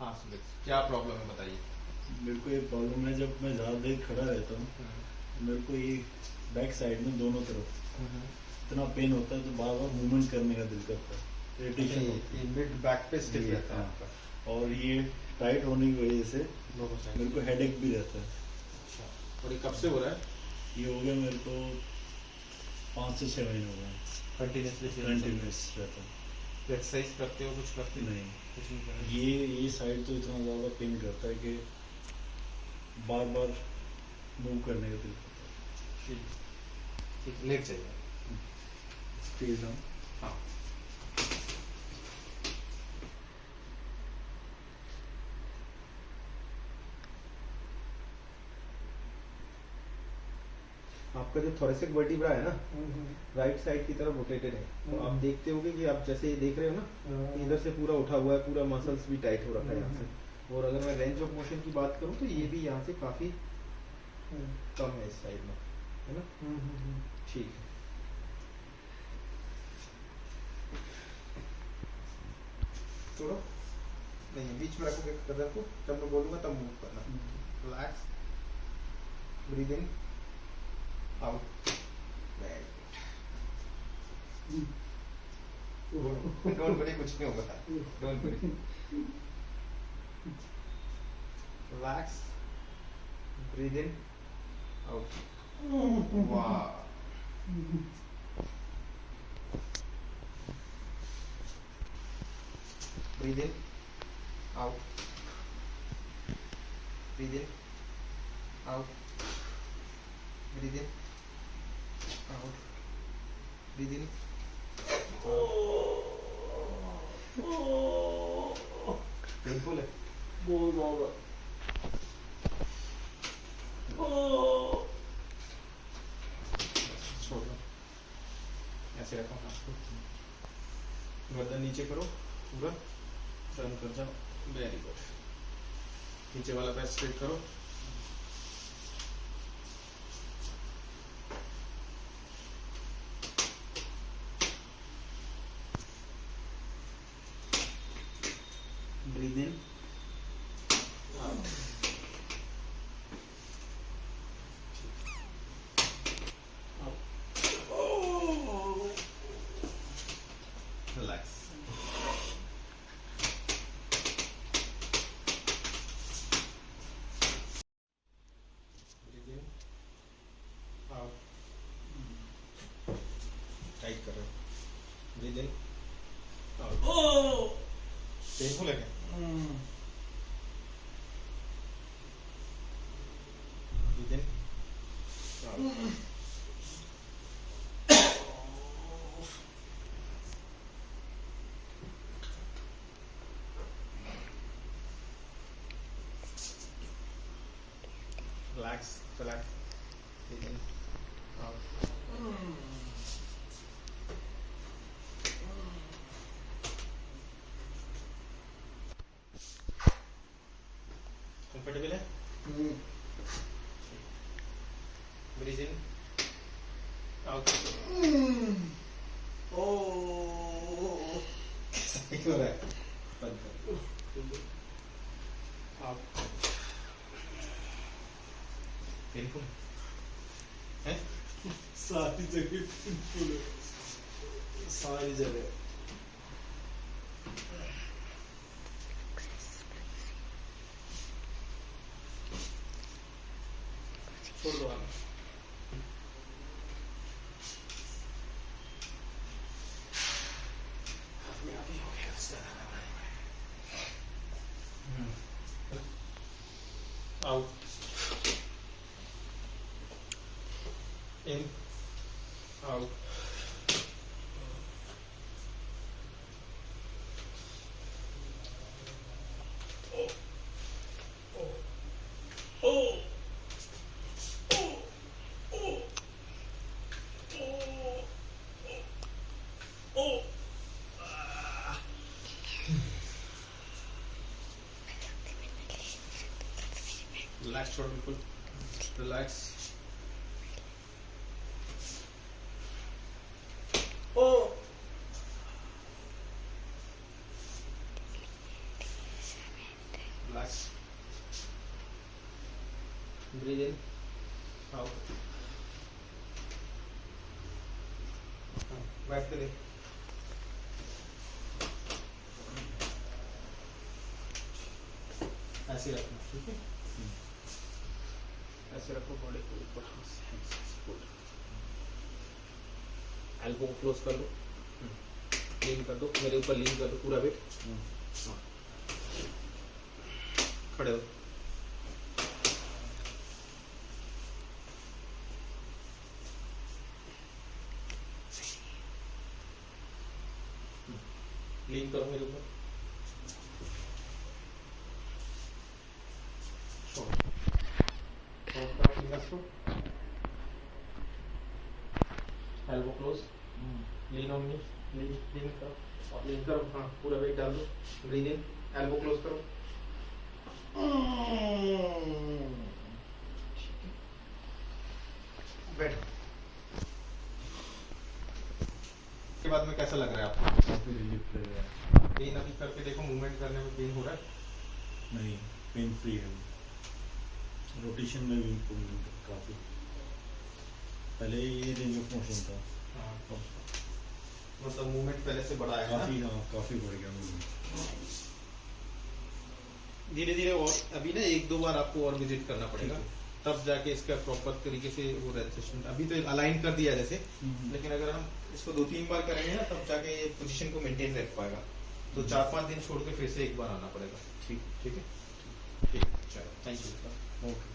हाँ सुमित, क्या प्रॉब्लम है बताइए। मेरे को ये प्रॉब्लम है, जब मैं ज़्यादा देर खड़ा रहता हूँ मेरे को ये बैक साइड में दोनों तरफ इतना पेन होता है, तो बार बार मूवमेंट करने का दिल करता है, इरिटेशन होती ये मिड बैक पे स्टिफ है। रहता है हाँ, आपका। और ये टाइट होने की वजह से दोनों साइड मेरे को हेडेक भी रहता है। अच्छा, और ये कब से हो रहा है? ये हो गया मेरे को 5 से 6 महीने हो गए। कंटिन्यूसली कंटिन्यूस रहता है। एक्सरसाइज करते हो, कुछ करते हो? नहीं, कुछ नहीं कर रहे। ये साइड तो इतना ज़्यादा पेन करता है कि बार बार मूव करने का दिल करता है। ठीक ठीक, लेट जाइए। प्लीज हम हाँ, आपका जो थोरेसिक वर्टिब्रा है ना, राइट साइड की तरफ रोटेटेड है। तो आप देखते होगे कि आप जैसे देख रहे हो ना, इधर से पूरा उठा हुआ है, पूरा मसल्स भी टाइट हो रखा है यहाँ से। और अगर मैं रेंज ऑफ मोशन की बात करूँ तो ये भी यहाँ से काफी कम है इस साइड में, है ना? ठीक है। छोड़ो, नहीं बीच में रखोगे कदम को, जब मैं बोलूंगा तब मूव करना। Relax, breathe in, out. Don't worry, कुछ नहीं होगा, don't worry. Relax, breathe in, out. वाह, breathe in, out, breathe in, out, breathe in, out, breathe in. Painful है बहुत ज़्यादा। छोड़ दो, ऐसे रखो हाथ को, गर्दन नीचे करो, पूरा टर्न कर जाओ। Very good. नीचे वाला पैर स्ट्रेट करो। Breathe in, out. Relax. Breathe in, out. Tight कर रहे हो। Breathe in, out. पेनफुल है क्या? Breathe in, out. Relax, relax. Breathe in, out. Comfortable है? Breathe in, out. कैसा क्यों रहा है? बंद कर। Out. पेनफुल है? सारी जगह पेनफुल है, सारी जगह। छोड़ दो आगे। अपने आप ही हो गया, उससे ज़्यादा करना। आउट, इन, आउट, रिलैक्स, छोड़ो बिल्कुल, रिलैक्स। Breathe in out. बैठ के देख। ऐसे रखना, ठीक है? ऐसे रखो बॉडी को ऊपर, एल्बो को क्लोज कर लो, लीन कर दो, मेरे ऊपर लीन कर दो पूरा वेट। हाँ, खड़े हो, लीन करो मेरे ऊपर, elbow close, lean on me, lean करो और लीन करो। हाँ, पूरा वेट डाल दो, ब्रीद इन, एल्बो क्लोज करो, बैठो। के बाद में कैसा लग रहा है आपको? काफी रिलीफ लग रहा है। पेन अभी करके देखो, मूवमेंट करने में पेन हो रहा है? नहीं, पेन फ्री है। रोटेशन में भी इम्प्रूवमेंट काफी, पहले ये रेंज ऑफ मोशन था। हाँ, तो मतलब मूवमेंट पहले से बड़ा है काफी, हाँ काफी बढ़ गया मूवमेंट। धीरे धीरे, और अभी ना 1-2 बार आपको और विजिट करना पड़ेगा, तब जाके इसका प्रॉपर तरीके से वो रेजिस्ट्रेशन। अभी तो अलाइन कर दिया जैसे, लेकिन अगर हम इसको 2-3 बार करेंगे ना, तब जाके ये पोजीशन को मेंटेन रख पाएगा। तो 4-5 दिन छोड़ के फिर से एक बार आना पड़ेगा। ठीक है, ठीक, चलो, थैंक यू। ओके।